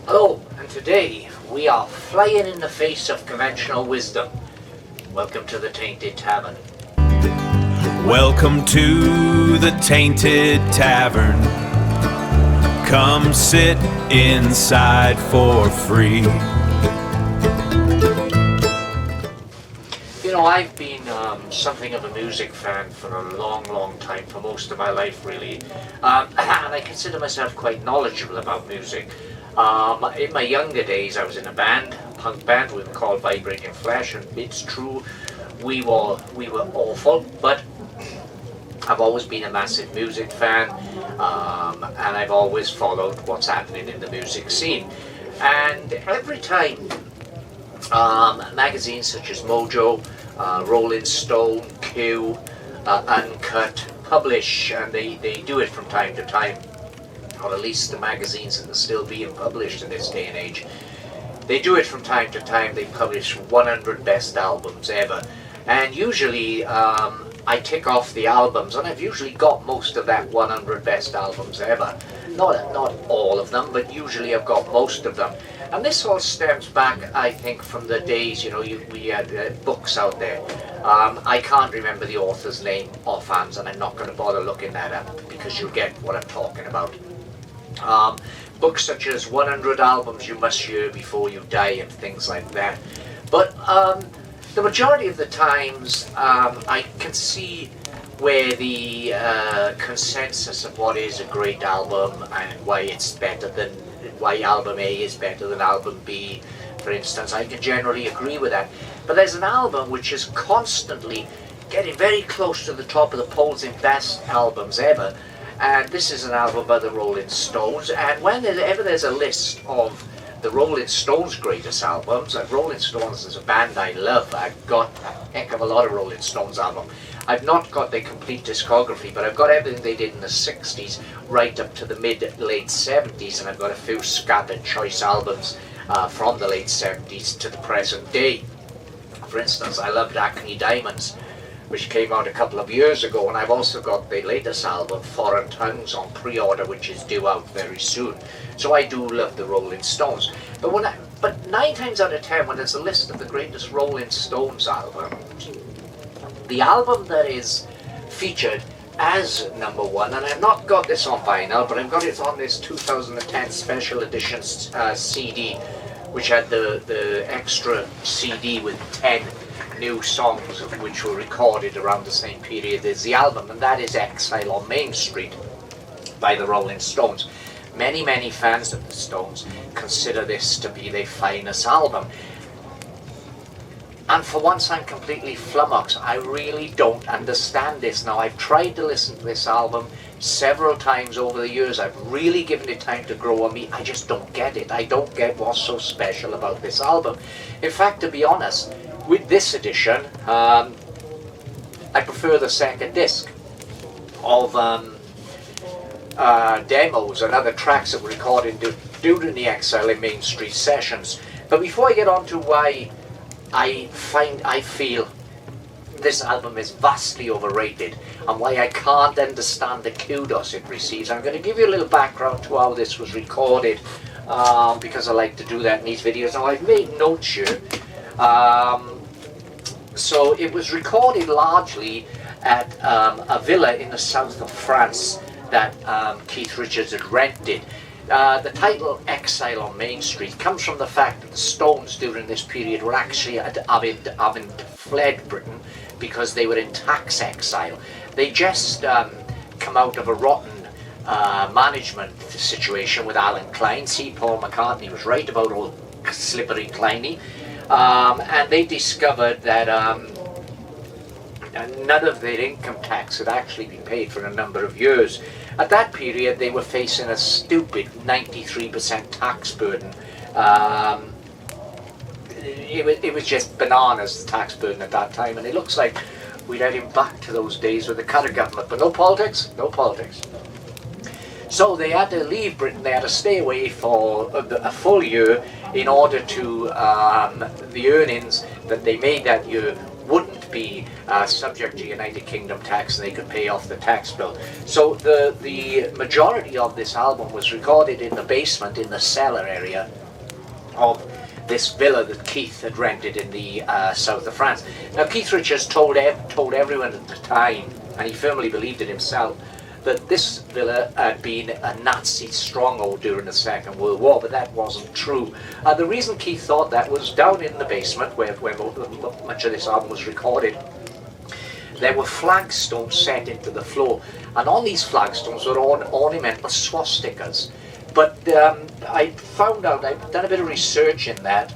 Hello, and today we are flying in the face of conventional wisdom. Welcome to the Tainted Tavern. Welcome to the Tainted Tavern. Come sit inside for free. You know, I've been something of a music fan for a long time, for most of my life really. And I consider myself quite knowledgeable about music. In my younger days I was in a band, a punk band. We were called Vibrating Flesh, and it's true, we were awful, but I've always been a massive music fan, and I've always followed what's happening in the music scene. And every time magazines such as Mojo, Rolling Stone, Q, Uncut publish, and they do it from time to time, or at least the magazines that are still being published in this day and age, they do it from time to time. They publish 100 best albums ever, and usually I tick off the albums, and I've usually got most of that 100 best albums ever. Not all of them, but usually I've got most of them. And this all stems back, I think, from the days, you know, we had books out there. I can't remember the author's name offhand, and I'm not going to bother looking that up because you'll get what I'm talking about. Books such as 100 Albums You Must Hear Before You Die and things like that. But the majority of the times I can see where the consensus of what is a great album and why album A is better than album B, for instance. I can generally agree with that. But there's an album which is constantly getting very close to the top of the polls in best albums ever, and this is an album by the Rolling Stones. And whenever there's a list of the Rolling Stones' greatest albums, and Rolling Stones is a band I love. I've got a heck of a lot of Rolling Stones albums. I've not got their complete discography, but I've got everything they did in the 60s right up to the mid-late 70s, and I've got a few scattered choice albums from the late 70s to the present day. For instance, I loved Acne Diamonds, which came out a couple of years ago, and I've also got the latest album, Foreign Tongues, on pre-order, which is due out very soon. So I do love the Rolling Stones. But 9 times out of 10, when there's a list of the greatest Rolling Stones albums, the album that is featured as number 1, and I've not got this on vinyl, but I've got it on this 2010 special edition CD, which had the extra CD with 10 new songs which were recorded around the same period as the album, and that is Exile on Main Street by the Rolling Stones. Many fans of the Stones consider this to be their finest album. And for once I'm completely flummoxed. I really don't understand this. Now, I've tried to listen to this album several times over the years. I've really given it time to grow on me. I just don't get it. I don't get what's so special about this album. In fact, to be honest, with this edition, I prefer the second disc of demos and other tracks that were recorded during the Exile in Main Street sessions. But before I get on to why I feel this album is vastly overrated and why I can't understand the kudos it receives, I'm going to give you a little background to how this was recorded, because I like to do that in these videos. Now, I've made notes here. So it was recorded largely at a villa in the south of France that Keith Richards had rented. The title Exile on Main Street comes from the fact that the Stones during this period were actually having fled Britain because they were in tax exile. They just come out of a rotten management situation with Alan Klein. See, Paul McCartney was right about old Slippery Kleiny. And they discovered that none of their income tax had actually been paid for a number of years. At that period, they were facing a stupid 93% tax burden. It was just bananas, the tax burden at that time, and it looks like we're heading back to those days with the current government, but no politics, no politics. So they had to leave Britain. They had to stay away for a full year in order to the earnings that they made that year wouldn't be subject to United Kingdom tax, and they could pay off the tax bill. So the majority of this album was recorded in the basement, in the cellar area of this villa that Keith had rented in the south of France. Now, Keith Richards told everyone at the time, and he firmly believed it himself, that this villa had been a Nazi stronghold during the Second World War, but that wasn't true. The reason Keith thought that was down in the basement, where much of this album was recorded, there were flagstones set into the floor, and on these flagstones were ornamental swastikas. But I found out, I've done a bit of research in that,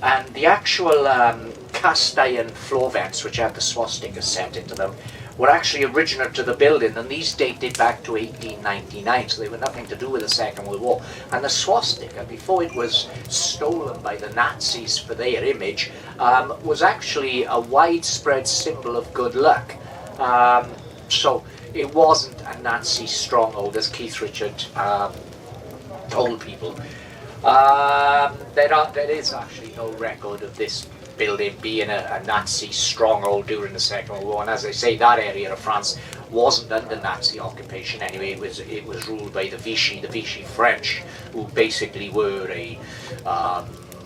and the actual cast iron floor vents, which had the swastikas set into them, were actually original to the building, and these dated back to 1899, so they were nothing to do with the Second World War. And the swastika, before it was stolen by the Nazis for their image, was actually a widespread symbol of good luck. So it wasn't a Nazi stronghold, as Keith Richards told people. There is actually no record of this building being a Nazi stronghold during the Second World War, and as I say, that area of France wasn't under Nazi occupation anyway. It was ruled by the Vichy French, who basically were a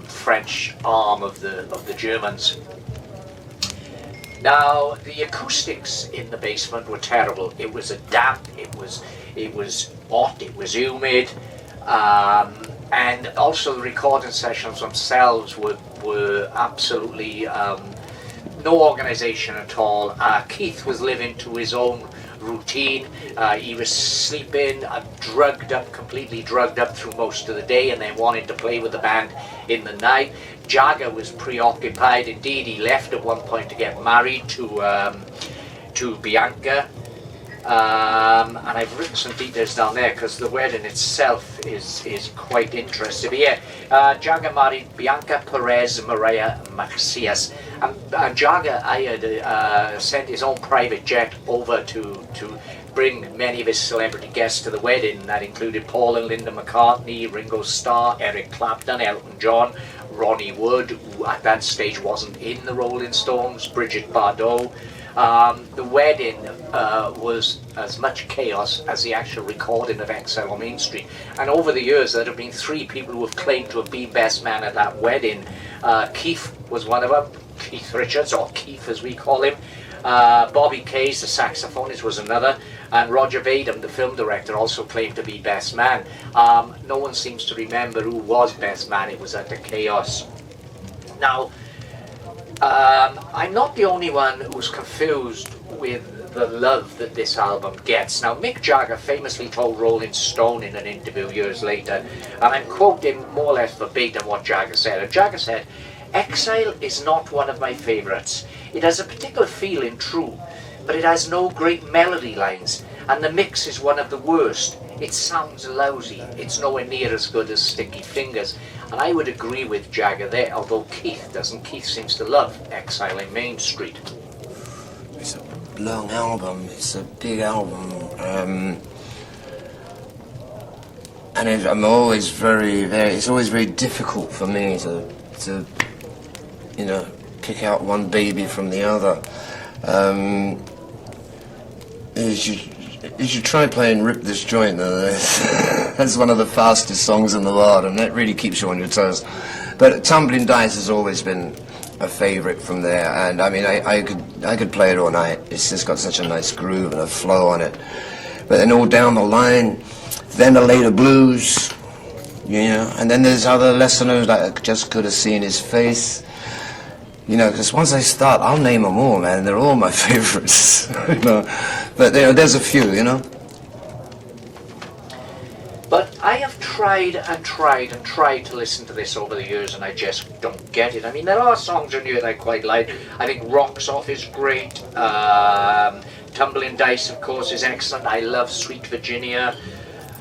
French arm of the Germans. Now, the acoustics in the basement were terrible. It was a damp, it was hot, it was humid, and also the recording sessions themselves were absolutely no organisation at all. Keith was living to his own routine. He was sleeping, completely drugged up through most of the day, and then wanted to play with the band in the night. Jagger was preoccupied. Indeed, he left at one point to get married to Bianca. And I've written some details down there because the wedding itself is quite interesting. But yeah, Jagger married Bianca Perez Maria Macias, and Jagger hired sent his own private jet over to bring many of his celebrity guests to the wedding. That included Paul and Linda McCartney, Ringo Starr, Eric Clapton, Elton John, Ronnie Wood, who at that stage wasn't in the Rolling Stones, Brigitte Bardot. The wedding was as much chaos as the actual recording of Exile on Main Street. And over the years, there have been 3 people who have claimed to have been best man at that wedding. Keith was one of them, Keith Richards, or Keith as we call him. Bobby Case, the saxophonist, was another. And Roger Vadim, the film director, also claimed to be best man. No one seems to remember who was best man. It was at the chaos. Now, I'm not the only one who's confused with the love that this album gets. Now, Mick Jagger famously told Rolling Stone in an interview years later, and I'm quoting more or less verbatim what Jagger said. And Jagger said, "Exile is not one of my favourites. It has a particular feeling, true, but it has no great melody lines, and the mix is one of the worst. It sounds lousy. It's nowhere near as good as Sticky Fingers." And I would agree with Jagger there, although Keith doesn't. Keith seems to love Exile in Main Street. It's a long album. It's a big album. And I'm always it's always very difficult for me to pick out one baby from the other. You should try playing Rip This Joint. That's one of the fastest songs in the world, and that really keeps you on your toes. But Tumbling Dice has always been a favourite from there, and I mean, I could play it all night. It's just got such a nice groove and a flow on it. But then all down the line, then the later blues, and then there's other listeners like I just could have seen his face. Because once I start, I'll name them all, man. They're all my favorites, But there's a few, But I have tried to listen to this over the years, and I just don't get it. I mean, there are songs in here that I quite like. I think Rocks Off is great. Tumbling Dice, of course, is excellent. I love Sweet Virginia.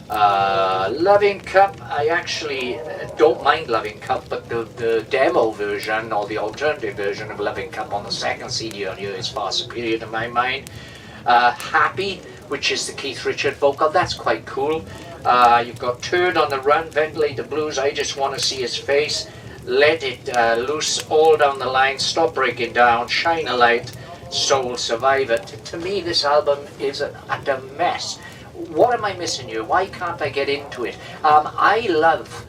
Loving Cup, I actually don't mind Loving Cup, but the demo version or the alternative version of Loving Cup on the second CD on here is far superior to my mind. Happy, which is the Keith Richards vocal, that's quite cool. You've got Turd on the Run, Ventilator Blues, I Just Want to See His Face. let it loose all down the line, stop breaking down, shine a light, soul survivor. To me, this album is an utter mess. What am I missing here? Why can't I get into it? I love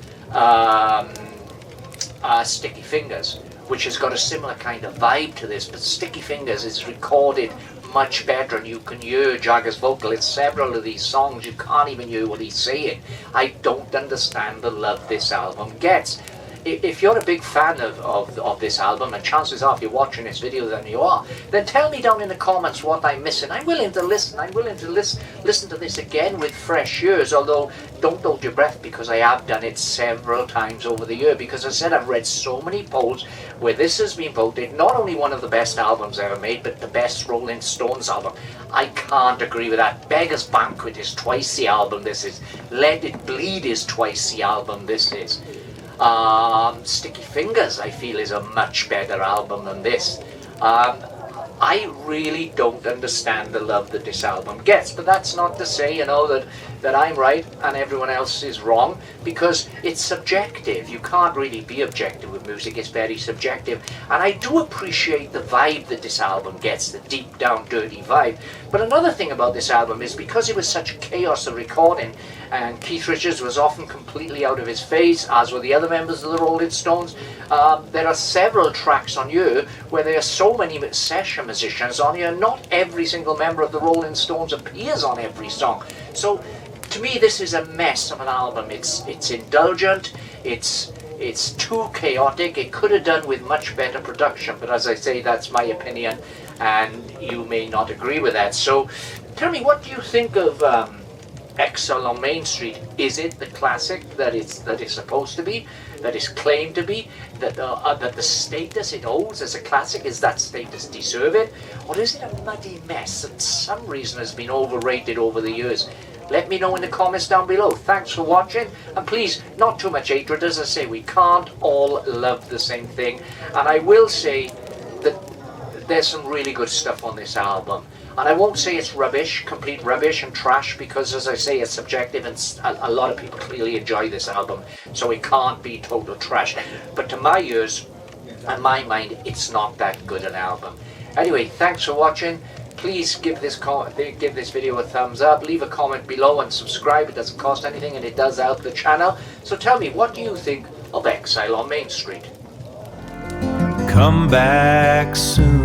Sticky Fingers, which has got a similar kind of vibe to this, but Sticky Fingers is recorded much better, and you can hear Jagger's vocal in several of these songs. You can't even hear what he's saying. I don't understand the love this album gets. If you're a big fan of this album, and chances are if you're watching this video then you are, then tell me down in the comments what I'm missing. I'm willing to listen. I'm willing to listen to this again with fresh ears, although don't hold your breath, because I have done it several times over the year, because I said I've read so many polls where this has been voted not only one of the best albums ever made, but the best Rolling Stones album. I can't agree with that. Beggar's Banquet is twice the album this is. Let It Bleed is twice the album this is. Sticky Fingers, I feel, is a much better album than this. I really don't understand the love that this album gets, but that's not to say, that I'm right and everyone else is wrong, because it's subjective. You can't really be objective with music, it's very subjective. And I do appreciate the vibe that this album gets, the deep down dirty vibe. But another thing about this album is, because it was such chaos of recording, and Keith Richards was often completely out of his phase, as were the other members of the Rolling Stones, there are several tracks on here where there are so many session musicians on here. Not every single member of the Rolling Stones appears on every song. So to me, this is a mess of an album. It's indulgent, it's too chaotic. It could have done with much better production, but as I say, that's my opinion, and you may not agree with that. So tell me, what do you think of Exile on Main Street? Is it the classic that it's supposed to be, that is claimed to be, that the status it holds as a classic, is that status deserved, or is it a muddy mess that some reason has been overrated over the years? Let me know in the comments down below. Thanks for watching, and please, not too much hatred. As I say, we can't all love the same thing, and I will say that there's some really good stuff on this album. And I won't say it's rubbish, complete rubbish and trash, because as I say, it's subjective, and a lot of people clearly enjoy this album, so it can't be total trash. But to my ears and my mind, it's not that good an album. Anyway, thanks for watching. Please give this video a thumbs up, leave a comment below, and subscribe. It doesn't cost anything, and it does help the channel. So tell me, what do you think of Exile on Main Street? Come back soon.